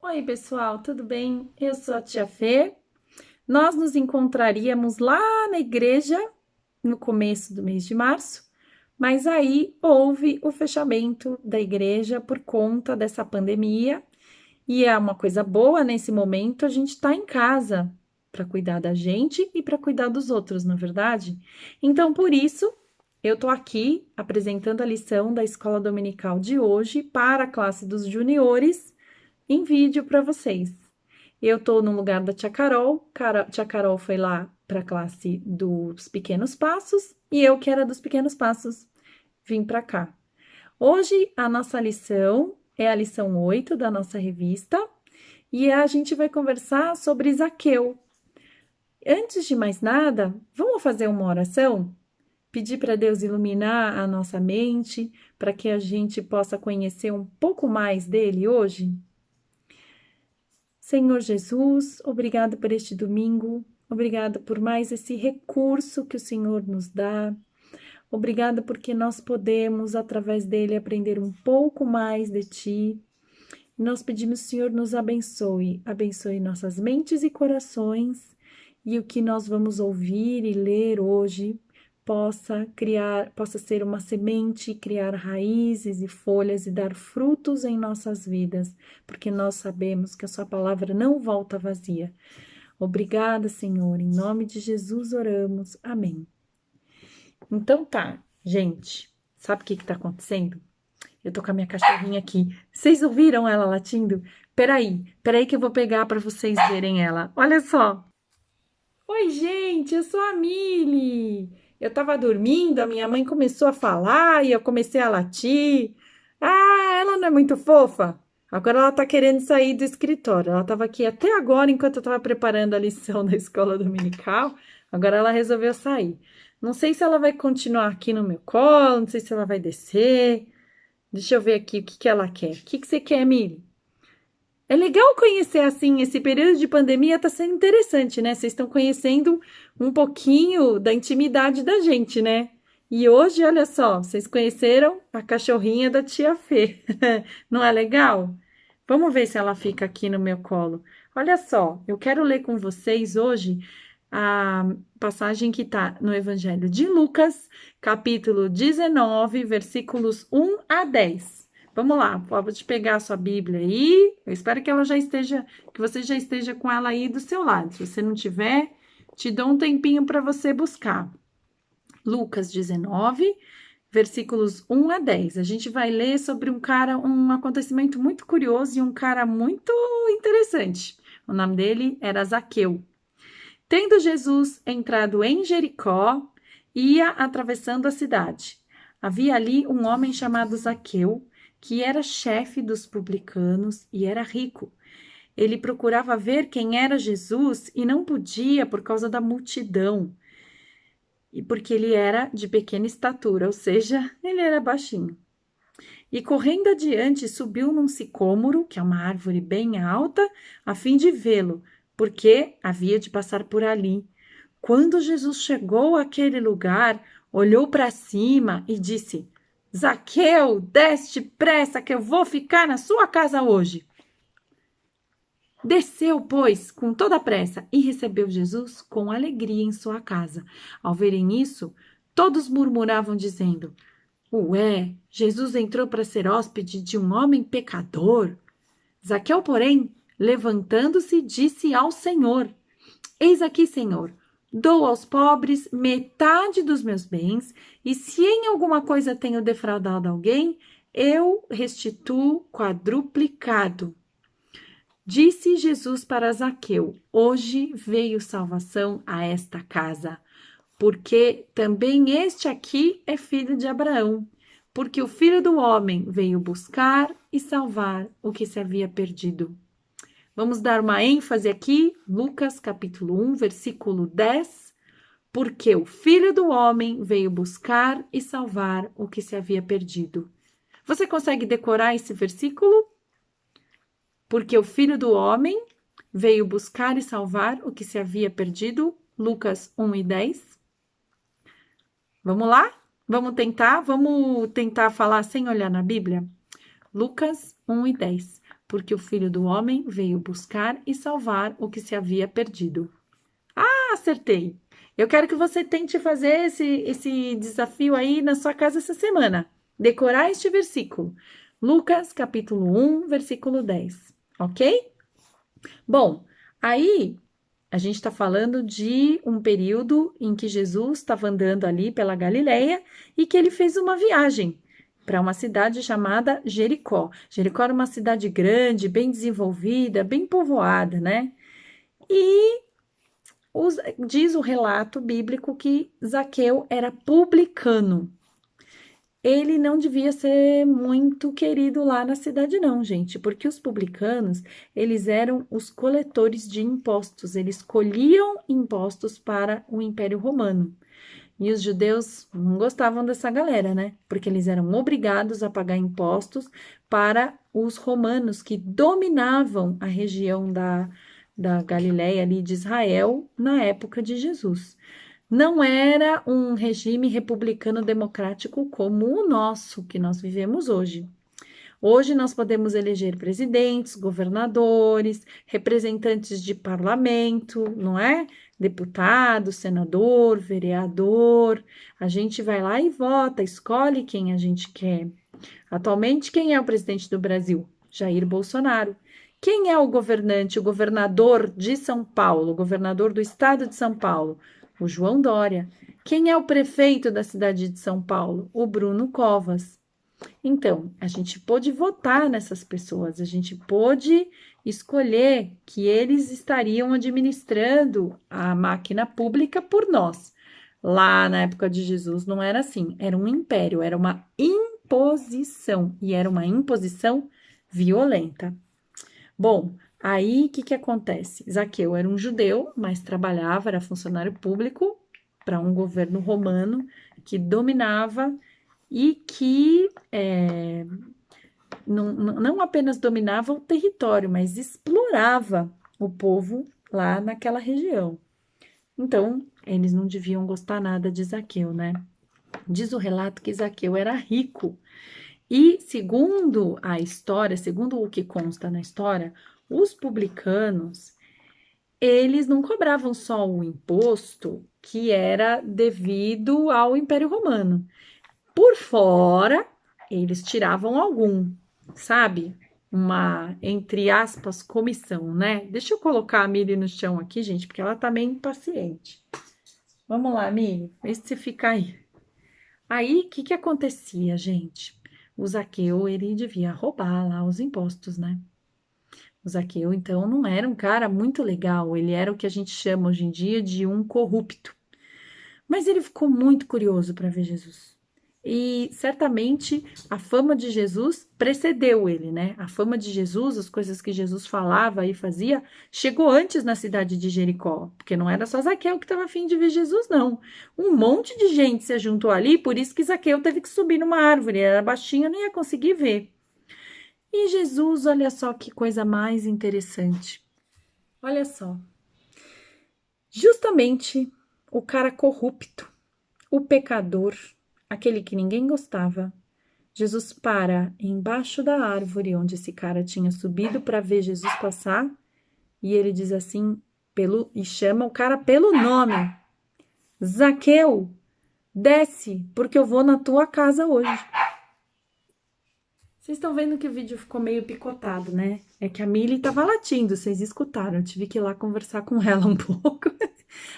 Oi, pessoal, tudo bem? Eu sou a Tia Fê. Nós nos encontraríamos lá na igreja no começo do mês de março, mas aí houve o fechamento da igreja por conta dessa pandemia. E é uma coisa boa nesse momento a gente estar em casa para cuidar da gente e para cuidar dos outros, na verdade? Então, por isso, eu tô aqui apresentando a lição da escola dominical de hoje para a classe dos juniores em vídeo para vocês. Eu tô no lugar da tia Carol. Tia Carol foi lá para a classe dos pequenos passos e eu, que era dos pequenos passos, vim para cá. Hoje a nossa lição é a lição 8 da nossa revista e a gente vai conversar sobre Zaqueu. Antes de mais nada, vamos fazer uma oração? Pedir para Deus iluminar a nossa mente para que a gente possa conhecer um pouco mais dele hoje? Senhor Jesus, obrigado por este domingo, obrigado por mais esse recurso que o Senhor nos dá. Obrigada porque nós podemos, através dele, aprender um pouco mais de Ti. Nós pedimos, Senhor, nos abençoe. Abençoe nossas mentes e corações. E o que nós vamos ouvir e ler hoje possa ser uma semente, criar raízes e folhas e dar frutos em nossas vidas, porque nós sabemos que a Sua palavra não volta vazia. Obrigada, Senhor. Em nome de Jesus oramos. Amém. Então tá, gente, sabe o que tá acontecendo? Eu tô com a minha cachorrinha aqui. Vocês ouviram ela latindo? Peraí que eu vou pegar para vocês verem ela. Olha só. Oi, gente, eu sou a Mili. Eu tava dormindo, a minha mãe começou a falar e eu comecei a latir. Ah, ela não é muito fofa? Agora ela tá querendo sair do escritório. Ela tava aqui até agora enquanto eu tava preparando a lição da escola dominical. Agora ela resolveu sair. Não sei se ela vai continuar aqui no meu colo, não sei se ela vai descer. Deixa eu ver aqui o que que ela quer. O que que você quer, Mili? É legal conhecer assim, esse período de pandemia tá sendo interessante, né? Vocês estão conhecendo um pouquinho da intimidade da gente, né? E hoje, olha só, vocês conheceram a cachorrinha da tia Fê. Não é legal? Vamos ver se ela fica aqui no meu colo. Olha só, eu quero ler com vocês hoje a passagem que está no Evangelho de Lucas, capítulo 19, versículos 1 a 10. Vamos lá, pode pegar a sua Bíblia aí. Eu espero que ela já esteja, que você já esteja com ela aí do seu lado. Se você não tiver, te dou um tempinho para você buscar. Lucas 19, versículos 1 a 10. A gente vai ler sobre um acontecimento muito curioso e um cara muito interessante. O nome dele era Zaqueu. Tendo Jesus entrado em Jericó, ia atravessando a cidade. Havia ali um homem chamado Zaqueu, que era chefe dos publicanos e era rico. Ele procurava ver quem era Jesus e não podia por causa da multidão, e porque ele era de pequena estatura, ou seja, ele era baixinho. E correndo adiante, subiu num sicômoro, que é uma árvore bem alta, a fim de vê-lo, porque havia de passar por ali. Quando Jesus chegou àquele lugar, olhou para cima e disse: Zaqueu, desce depressa que eu vou ficar na sua casa hoje. Desceu, pois, com toda a pressa e recebeu Jesus com alegria em sua casa. Ao verem isso, todos murmuravam, dizendo: Ué, Jesus entrou para ser hóspede de um homem pecador. Zaqueu, porém, levantando-se, disse ao Senhor: Eis aqui, Senhor, dou aos pobres metade dos meus bens, e se em alguma coisa tenho defraudado alguém, eu restituo quadruplicado. Disse Jesus para Zaqueu: Hoje veio salvação a esta casa, porque também este aqui é filho de Abraão, porque o Filho do Homem veio buscar e salvar o que se havia perdido. Vamos dar uma ênfase aqui, Lucas capítulo 1, versículo 10, porque o Filho do Homem veio buscar e salvar o que se havia perdido. Você consegue decorar esse versículo? Porque o Filho do Homem veio buscar e salvar o que se havia perdido, Lucas 1 e 10. Vamos lá? Vamos tentar falar sem olhar na Bíblia? Lucas 1 e 10. porque o Filho do Homem veio buscar e salvar o que se havia perdido. Ah, acertei! Eu quero que você tente fazer esse desafio aí na sua casa essa semana. Decorar este versículo. Lucas, capítulo 1, versículo 10. Ok? Bom, aí a gente está falando de um período em que Jesus estava andando ali pela Galileia e que ele fez uma viagem para uma cidade chamada Jericó. Jericó era uma cidade grande, bem desenvolvida, bem povoada, né? E diz o relato bíblico que Zaqueu era publicano. Ele não devia ser muito querido lá na cidade não, gente, porque os publicanos, eles eram os coletores de impostos, eles colhiam impostos para o Império Romano. E os judeus não gostavam dessa galera, né? Porque eles eram obrigados a pagar impostos para os romanos que dominavam a região da Galiléia ali de Israel na época de Jesus. Não era um regime republicano democrático como o nosso, que nós vivemos hoje. Hoje nós podemos eleger presidentes, governadores, representantes de parlamento, não é? Deputado, senador, vereador. A gente vai lá e vota, escolhe quem a gente quer. Atualmente, quem é o presidente do Brasil? Jair Bolsonaro. Quem é o governante, o governador de São Paulo, o governador do estado de São Paulo? O João Dória. Quem é o prefeito da cidade de São Paulo? O Bruno Covas. Então, a gente pôde votar nessas pessoas, a gente pôde escolher que eles estariam administrando a máquina pública por nós. Lá na época de Jesus não era assim, era um império, era uma imposição, e era uma imposição violenta. Bom, aí o que acontece? Zaqueu era um judeu, mas trabalhava, era funcionário público para um governo romano que dominava e que não apenas dominava o território, mas explorava o povo lá naquela região. Então, eles não deviam gostar nada de Zaqueu, né? Diz o relato que Zaqueu era rico. E, segundo a história, segundo o que consta na história, os publicanos, eles não cobravam só o imposto que era devido ao Império Romano. Por fora, eles tiravam algum, sabe? Uma, entre aspas, comissão, né? Deixa eu colocar a Miri no chão aqui, gente, porque ela tá meio impaciente. Vamos lá, Miri, vê se você fica aí. Aí, o que acontecia, gente? O Zaqueu, ele devia roubar lá os impostos, né? O Zaqueu, então, não era um cara muito legal, ele era o que a gente chama hoje em dia de um corrupto. Mas ele ficou muito curioso para ver Jesus. E certamente a fama de Jesus precedeu ele, né? A fama de Jesus, as coisas que Jesus falava e fazia, chegou antes na cidade de Jericó, porque não era só Zaqueu que estava afim de ver Jesus, não. Um monte de gente se juntou ali, por isso que Zaqueu teve que subir numa árvore, era baixinho, não ia conseguir ver. E Jesus, olha só que coisa mais interessante. Olha só. Justamente o cara corrupto, o pecador, aquele que ninguém gostava, Jesus para embaixo da árvore onde esse cara tinha subido para ver Jesus passar e ele diz assim, e chama o cara pelo nome: Zaqueu, desce, porque eu vou na tua casa hoje. Vocês estão vendo que o vídeo ficou meio picotado, né? É que a Milly tava latindo, vocês escutaram, eu tive que ir lá conversar com ela um pouco.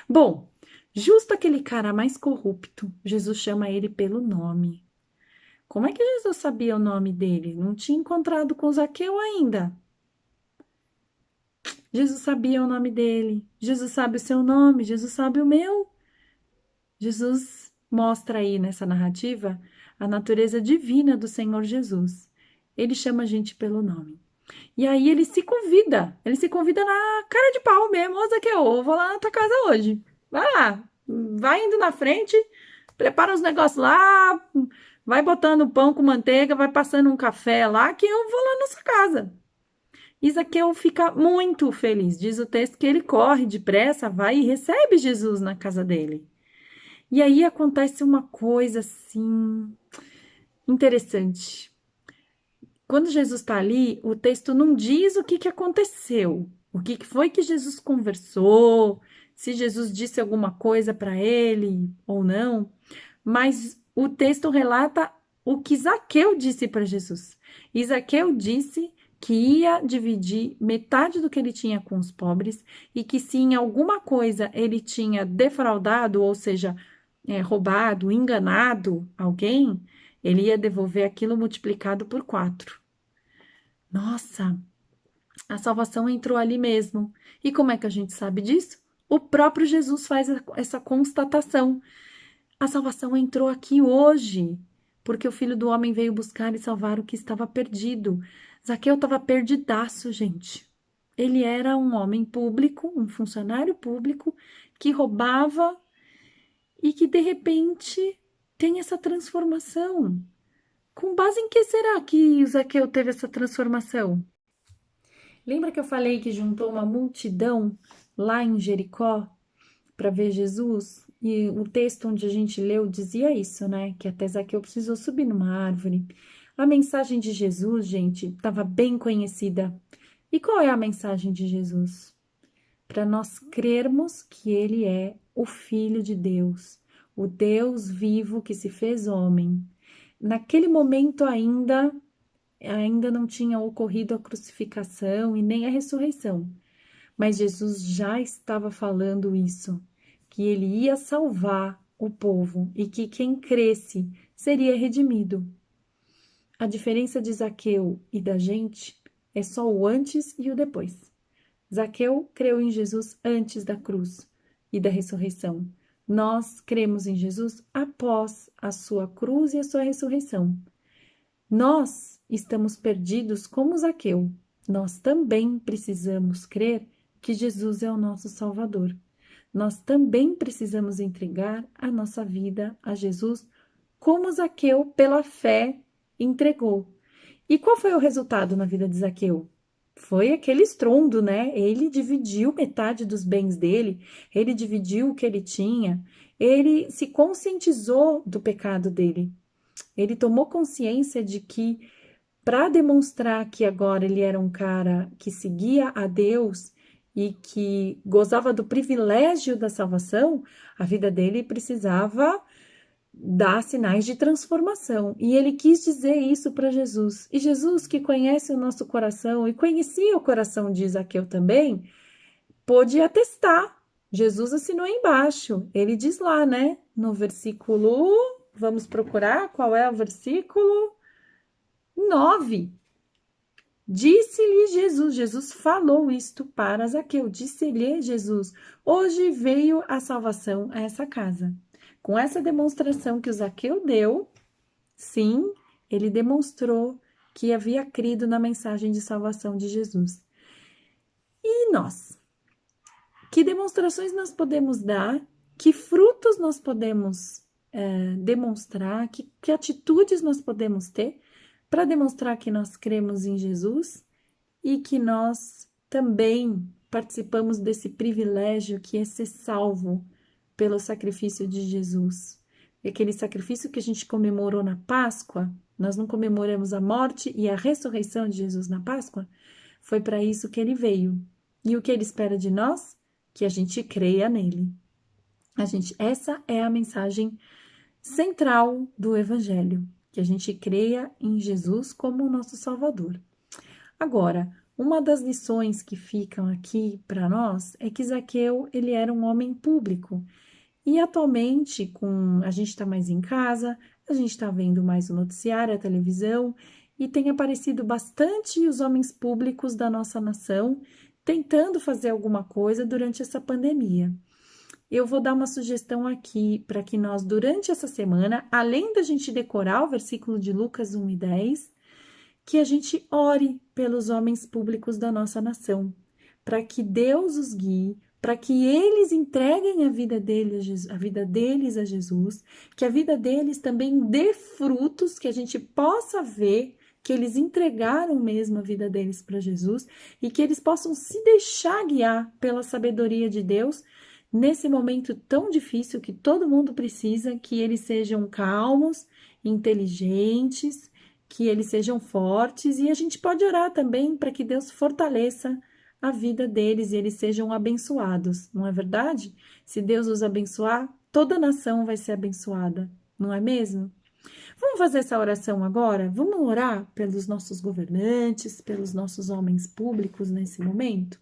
Bom, justo aquele cara mais corrupto, Jesus chama ele pelo nome. Como é que Jesus sabia o nome dele? Não tinha encontrado com Zaqueu ainda. Jesus sabia o nome dele. Jesus sabe o seu nome. Jesus sabe o meu. Jesus mostra aí nessa narrativa a natureza divina do Senhor Jesus. Ele chama a gente pelo nome. E aí ele se convida na cara de pau mesmo. Ô Zaqueu, eu vou lá na tua casa hoje. Vai lá, vai indo na frente, prepara os negócios lá, vai botando pão com manteiga, vai passando um café lá, que eu vou lá na sua casa. E Zaqueu fica muito feliz. Diz o texto que ele corre depressa, vai e recebe Jesus na casa dele. E aí acontece uma coisa assim interessante. Quando Jesus está ali, o texto não diz o que aconteceu, o que foi que Jesus conversou, se Jesus disse alguma coisa para ele ou não, mas o texto relata o que Zaqueu disse para Jesus. E Zaqueu disse que ia dividir metade do que ele tinha com os pobres e que se em alguma coisa ele tinha defraudado, ou seja, roubado, enganado alguém, ele ia devolver aquilo multiplicado por 4. Nossa, a salvação entrou ali mesmo. E como é que a gente sabe disso? O próprio Jesus faz essa constatação. A salvação entrou aqui hoje, porque o Filho do Homem veio buscar e salvar o que estava perdido. Zaqueu estava perdidaço, gente. Ele era um homem público, um funcionário público, que roubava e que, de repente, tem essa transformação. Com base em que será que o Zaqueu teve essa transformação? Lembra que eu falei que juntou uma multidão lá em Jericó para ver Jesus? E o texto onde a gente leu dizia isso, né? Que até Zaqueu precisou subir numa árvore. A mensagem de Jesus, gente, estava bem conhecida. E qual é a mensagem de Jesus? Para nós crermos que ele é o Filho de Deus, o Deus vivo que se fez homem. Naquele momento ainda não tinha ocorrido a crucificação e nem a ressurreição, mas Jesus já estava falando isso, que ele ia salvar o povo e que quem cresce seria redimido. A diferença de Zaqueu e da gente é só o antes e o depois. Zaqueu creu em Jesus antes da cruz e da ressurreição. Nós cremos em Jesus após a sua cruz e a sua ressurreição. Nós estamos perdidos como Zaqueu. Nós também precisamos crer que Jesus é o nosso Salvador. Nós também precisamos entregar a nossa vida a Jesus, como Zaqueu, pela fé, entregou. E qual foi o resultado na vida de Zaqueu? Foi aquele estrondo, né? Ele dividiu metade dos bens dele, ele dividiu o que ele tinha, ele se conscientizou do pecado dele. Ele tomou consciência de que, para demonstrar que agora ele era um cara que seguia a Deus e que gozava do privilégio da salvação, a vida dele precisava dar sinais de transformação. E ele quis dizer isso para Jesus. E Jesus, que conhece o nosso coração e conhecia o coração de Zaqueu também, pôde atestar. Jesus assinou embaixo. Ele diz lá, né? No versículo, vamos procurar qual é o versículo 9. Disse-lhe Jesus, Jesus falou isto para Zaqueu, disse-lhe Jesus, hoje veio a salvação a essa casa. Com essa demonstração que o Zaqueu deu, sim, ele demonstrou que havia crido na mensagem de salvação de Jesus. E nós? Que demonstrações nós podemos dar? Que frutos nós podemos demonstrar? Que atitudes nós podemos ter para demonstrar que nós cremos em Jesus e que nós também participamos desse privilégio que é ser salvo pelo sacrifício de Jesus? E aquele sacrifício que a gente comemorou na Páscoa, nós não comemoramos a morte e a ressurreição de Jesus na Páscoa? Foi para isso que ele veio. E o que ele espera de nós? Que a gente creia nele. Essa é a mensagem central do Evangelho, que a gente creia em Jesus como o nosso Salvador. Agora, uma das lições que ficam aqui para nós é que Zaqueu, ele era um homem público. E atualmente, a gente está mais em casa, a gente está vendo mais o noticiário, a televisão, e tem aparecido bastante os homens públicos da nossa nação tentando fazer alguma coisa durante essa pandemia. Eu vou dar uma sugestão aqui para que nós, durante essa semana, além da gente decorar o versículo de Lucas 1 e 10, que a gente ore pelos homens públicos da nossa nação, para que Deus os guie, para que eles entreguem a vida deles a Jesus, que a vida deles também dê frutos, que a gente possa ver que eles entregaram mesmo a vida deles para Jesus e que eles possam se deixar guiar pela sabedoria de Deus nesse momento tão difícil que todo mundo precisa, que eles sejam calmos, inteligentes, que eles sejam fortes, e a gente pode orar também para que Deus fortaleça a vida deles e eles sejam abençoados, não é verdade? Se Deus os abençoar, toda a nação vai ser abençoada, não é mesmo? Vamos fazer essa oração agora? Vamos orar pelos nossos governantes, pelos nossos homens públicos nesse momento?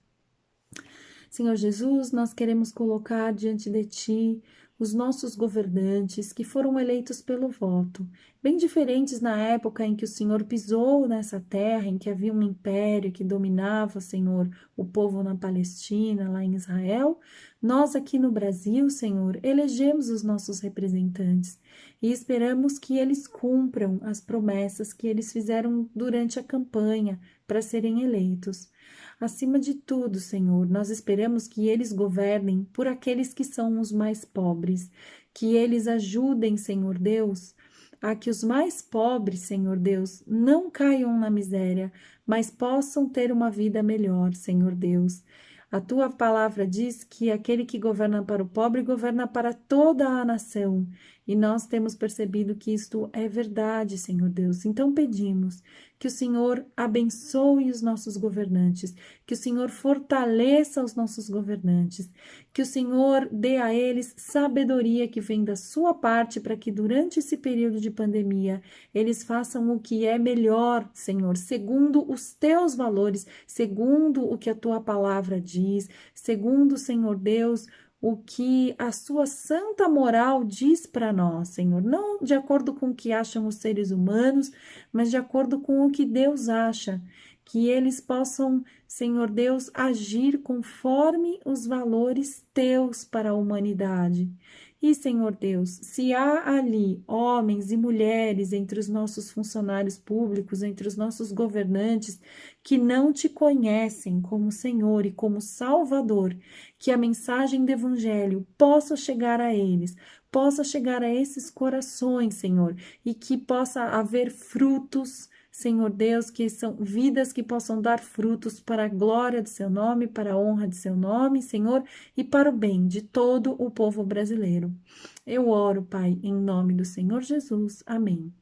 Senhor Jesus, nós queremos colocar diante de Ti os nossos governantes que foram eleitos pelo voto, bem diferentes na época em que o Senhor pisou nessa terra, em que havia um império que dominava, Senhor, o povo na Palestina, lá em Israel. Nós aqui no Brasil, Senhor, elegemos os nossos representantes e esperamos que eles cumpram as promessas que eles fizeram durante a campanha para serem eleitos. Acima de tudo, Senhor, nós esperamos que eles governem por aqueles que são os mais pobres, que eles ajudem, Senhor Deus, a que os mais pobres, Senhor Deus, não caiam na miséria, mas possam ter uma vida melhor, Senhor Deus. A tua palavra diz que aquele que governa para o pobre governa para toda a nação. E nós temos percebido que isto é verdade, Senhor Deus. Então pedimos que o Senhor abençoe os nossos governantes, que o Senhor fortaleça os nossos governantes, que o Senhor dê a eles sabedoria que vem da sua parte para que durante esse período de pandemia eles façam o que é melhor, Senhor, segundo os teus valores, segundo o que a tua palavra diz, segundo, Senhor Deus, o que a sua santa moral diz para nós, Senhor, não de acordo com o que acham os seres humanos, mas de acordo com o que Deus acha, que eles possam, Senhor Deus, agir conforme os valores teus para a humanidade. E, Senhor Deus, se há ali homens e mulheres entre os nossos funcionários públicos, entre os nossos governantes, que não te conhecem como Senhor e como Salvador, que a mensagem do Evangelho possa chegar a eles, possa chegar a esses corações, Senhor, e que possa haver frutos, Senhor Deus, que são vidas que possam dar frutos para a glória do seu nome, para a honra de seu nome, Senhor, e para o bem de todo o povo brasileiro. Eu oro, Pai, em nome do Senhor Jesus. Amém.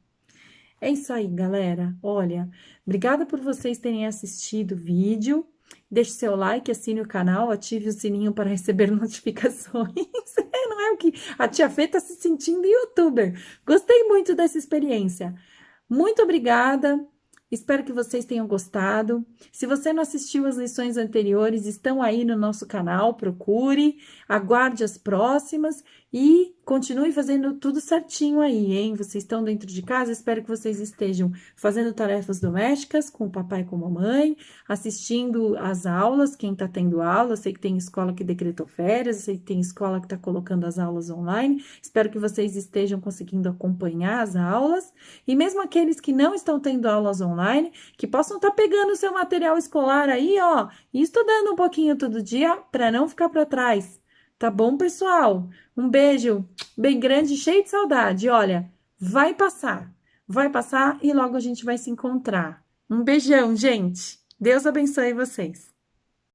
É isso aí, galera. Olha, obrigada por vocês terem assistido o vídeo. Deixe seu like, assine o canal, ative o sininho para receber notificações. Não é o que a tia Fê tá se sentindo youtuber. Gostei muito dessa experiência. Muito obrigada, espero que vocês tenham gostado. Se você não assistiu as lições anteriores, estão aí no nosso canal, procure, aguarde as próximas e continue fazendo tudo certinho aí, hein? Vocês estão dentro de casa, espero que vocês estejam fazendo tarefas domésticas com o papai e com a mamãe, assistindo às aulas, quem tá tendo aula, eu sei que tem escola que decretou férias, eu sei que tem escola que tá colocando as aulas online, espero que vocês estejam conseguindo acompanhar as aulas, e mesmo aqueles que não estão tendo aulas online, que possam estar pegando o seu material escolar aí, ó, e estudando um pouquinho todo dia para não ficar para trás. Tá bom, pessoal? Um beijo bem grande, cheio de saudade. Olha, vai passar e logo a gente vai se encontrar. Um beijão, gente. Deus abençoe vocês.